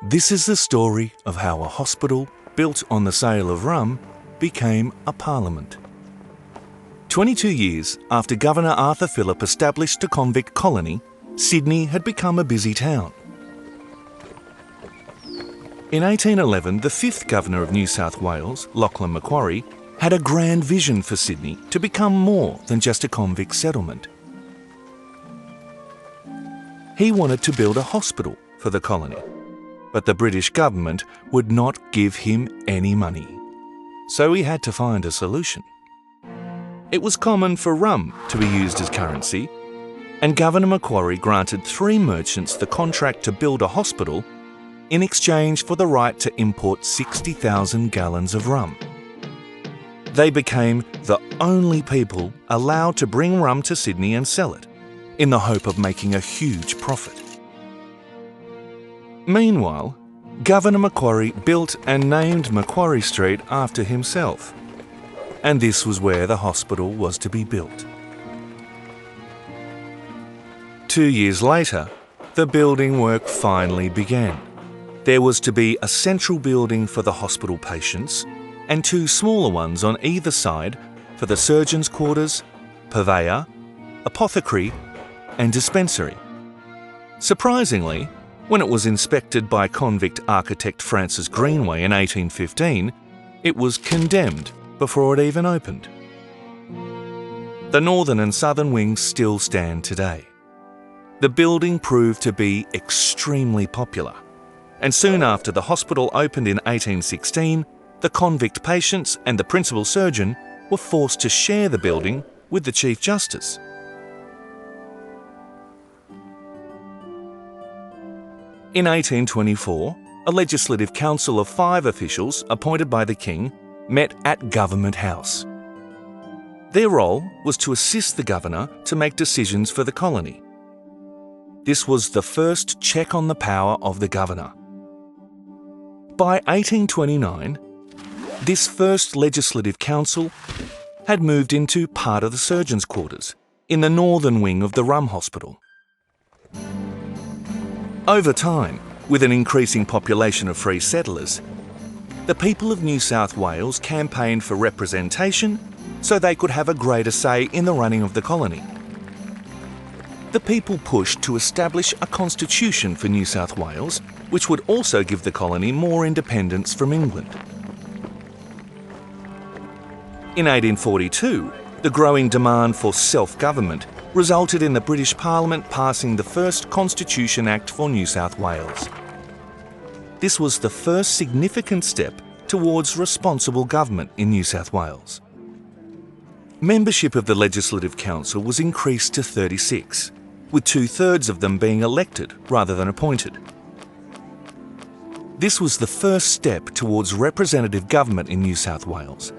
This is the story of how a hospital built on the sale of rum became a parliament. 22 years after Governor Arthur Phillip established a convict colony, Sydney had become a busy town. In 1811, the fifth Governor of New South Wales, Lachlan Macquarie, had a grand vision for Sydney to become more than just a convict settlement. He wanted to build a hospital for the colony, but the British government would not give him any money. So he had to find a solution. It was common for rum to be used as currency, and Governor Macquarie granted 3 merchants the contract to build a hospital in exchange for the right to import 60,000 gallons of rum. They became the only people allowed to bring rum to Sydney and sell it, in the hope of making a huge profit. Meanwhile, Governor Macquarie built and named Macquarie Street after himself, and this was where the hospital was to be built. 2 years later, the building work finally began. There was to be a central building for the hospital patients and 2 smaller ones on either side for the surgeon's quarters, purveyor, apothecary and dispensary. Surprisingly, when it was inspected by convict architect Francis Greenway in 1815, it was condemned before it even opened. The northern and southern wings still stand today. The building proved to be extremely popular, and soon after the hospital opened in 1816, the convict patients and the principal surgeon were forced to share the building with the Chief Justice. In 1824, a legislative council of 5 officials appointed by the King met at Government House. Their role was to assist the governor to make decisions for the colony. This was the first check on the power of the governor. By 1829, this first legislative council had moved into part of the surgeon's quarters in the northern wing of the Rum Hospital. Over time, with an increasing population of free settlers, the people of New South Wales campaigned for representation so they could have a greater say in the running of the colony. The people pushed to establish a constitution for New South Wales, which would also give the colony more independence from England. In 1842, the growing demand for self-government resulted in the British Parliament passing the first Constitution Act for New South Wales. This was the first significant step towards responsible government in New South Wales. Membership of the Legislative Council was increased to 36, with 2/3 of them being elected rather than appointed. This was the first step towards representative government in New South Wales,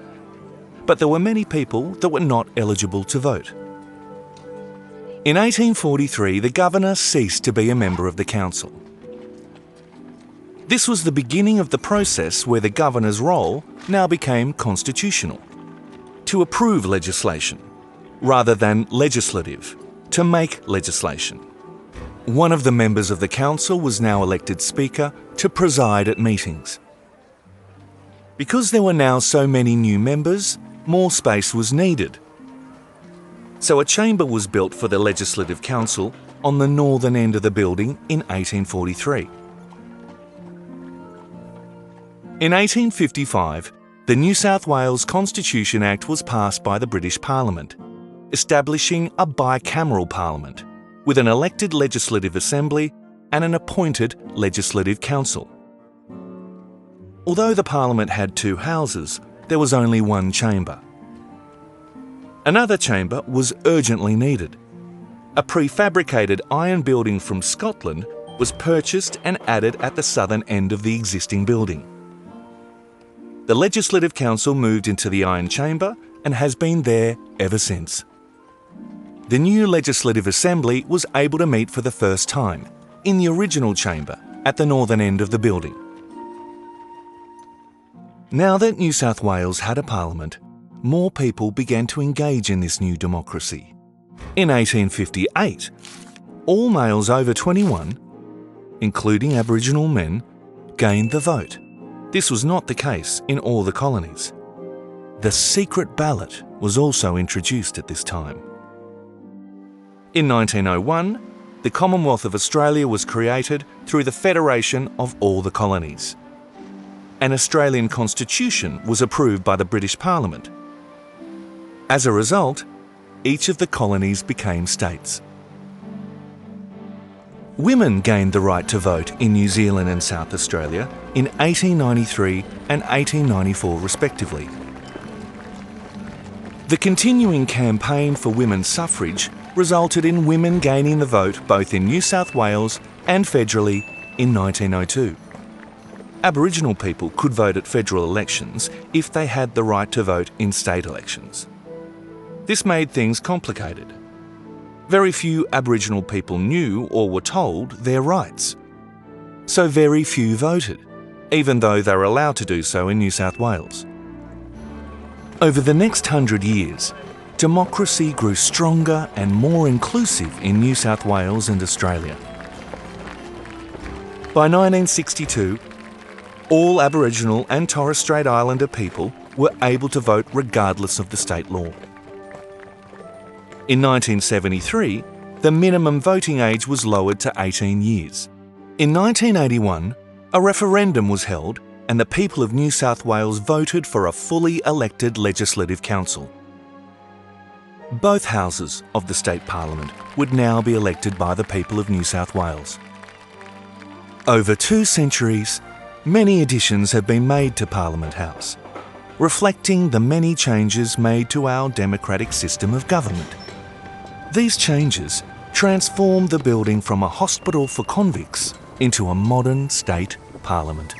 but there were many people that were not eligible to vote. In 1843, the governor ceased to be a member of the council. This was the beginning of the process where the governor's role now became constitutional, to approve legislation, rather than legislative, to make legislation. One of the members of the council was now elected speaker to preside at meetings. Because there were now so many new members, more space was needed. So a chamber was built for the Legislative Council on the northern end of the building in 1843. In 1855, the New South Wales Constitution Act was passed by the British Parliament, establishing a bicameral parliament with an elected Legislative Assembly and an appointed Legislative Council. Although the Parliament had 2 houses, there was only one chamber. Another chamber was urgently needed. A prefabricated iron building from Scotland was purchased and added at the southern end of the existing building. The Legislative Council moved into the Iron Chamber and has been there ever since. The new Legislative Assembly was able to meet for the first time in the original chamber at the northern end of the building. Now that New South Wales had a parliament, more people began to engage in this new democracy. In 1858, all males over 21, including Aboriginal men, gained the vote. This was not the case in all the colonies. The secret ballot was also introduced at this time. In 1901, the Commonwealth of Australia was created through the Federation of all the colonies. An Australian Constitution was approved by the British Parliament. As a result, each of the colonies became states. Women gained the right to vote in New Zealand and South Australia in 1893 and 1894 respectively. The continuing campaign for women's suffrage resulted in women gaining the vote both in New South Wales and federally in 1902. Aboriginal people could vote at federal elections if they had the right to vote in state elections. This made things complicated. Very few Aboriginal people knew or were told their rights. So very few voted, even though they were allowed to do so in New South Wales. Over the next 100 years, democracy grew stronger and more inclusive in New South Wales and Australia. By 1962, all Aboriginal and Torres Strait Islander people were able to vote regardless of the state law. In 1973, the minimum voting age was lowered to 18 years. In 1981, a referendum was held and the people of New South Wales voted for a fully elected Legislative Council. Both houses of the state parliament would now be elected by the people of New South Wales. Over 2 centuries, many additions have been made to Parliament House, reflecting the many changes made to our democratic system of government. These changes transformed the building from a hospital for convicts into a modern state parliament.